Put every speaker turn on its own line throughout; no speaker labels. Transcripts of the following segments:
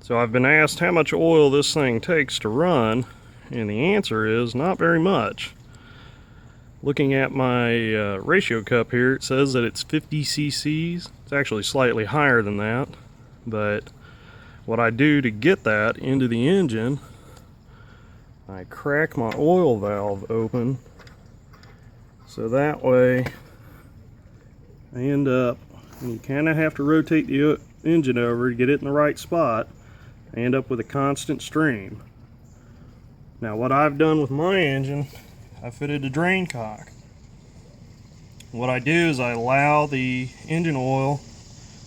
So I've been asked how much oil this thing takes to run, and the answer is not very much. Looking at my ratio cup here, it says that it's 50 cc's. It's actually slightly higher than that, but what I do to get that into the engine, I crack my oil valve open so that way I end up, and you kind of have to rotate the engine over to get it in the right spot, I end up with a constant stream. Now what I've done with my engine, I fitted a drain cock. What I do is I allow the engine oil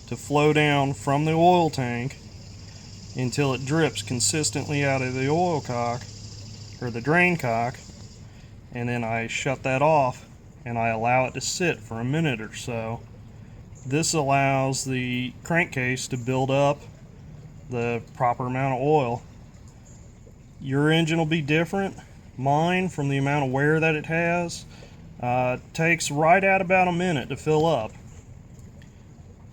to flow down from the oil tank until it drips consistently out of the oil cock, or the drain cock, and then I shut that off and I allow it to sit for a minute or so. This allows the crankcase to build up the proper amount of oil. Your engine will be different. Mine, from the amount of wear that it has, takes right at about a minute to fill up.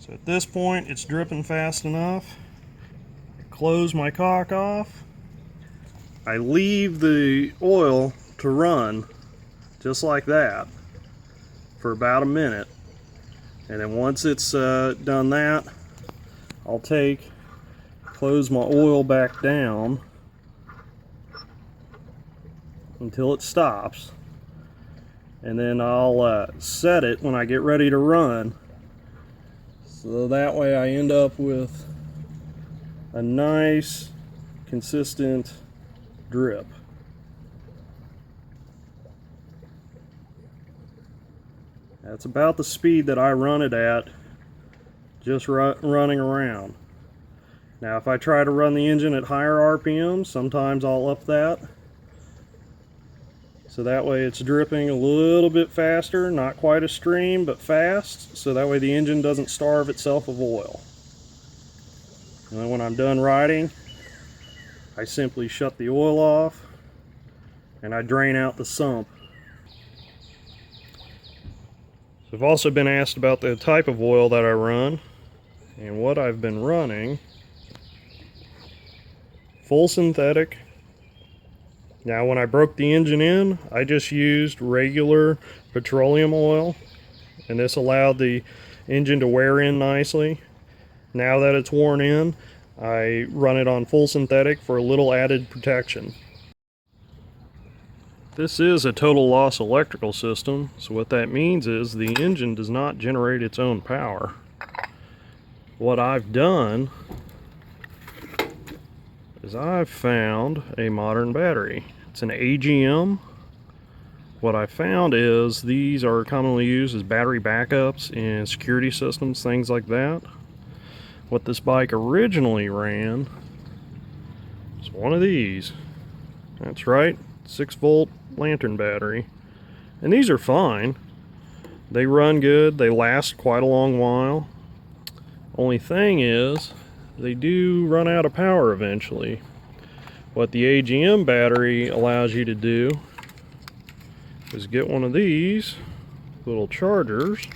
So at this point it's dripping fast enough. I close my cock off. I leave the oil to run just like that for about a minute, and then once it's done that, I'll close my oil back down until it stops, and then I'll set it when I get ready to run, so that way I end up with a nice consistent drip. That's about the speed that I run it at, just running around. Now if I try to run the engine at higher RPMs, sometimes I'll up that, so that way it's dripping a little bit faster, not quite a stream, but fast, so that way the engine doesn't starve itself of oil. And then when I'm done riding, I simply shut the oil off and I drain out the sump. So I've also been asked about the type of oil that I run, and what I've been running: full synthetic. Now when I broke the engine in, I just used regular petroleum oil, and this allowed the engine to wear in nicely. Now that it's worn in, I run it on full synthetic for a little added protection. This is a total loss electrical system, so what that means is the engine does not generate its own power. What I've done is I've found a modern battery. It's an AGM. What I found is these are commonly used as battery backups in security systems, things like that. What this bike originally ran is one of these. That's right, 6-volt lantern battery. And these are fine. They run good, they last quite a long while. Only thing is, they do run out of power eventually. What the AGM battery allows you to do is get one of these little chargers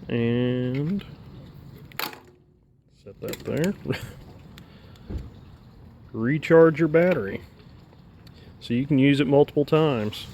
and set that there. Recharge your battery so you can use it multiple times.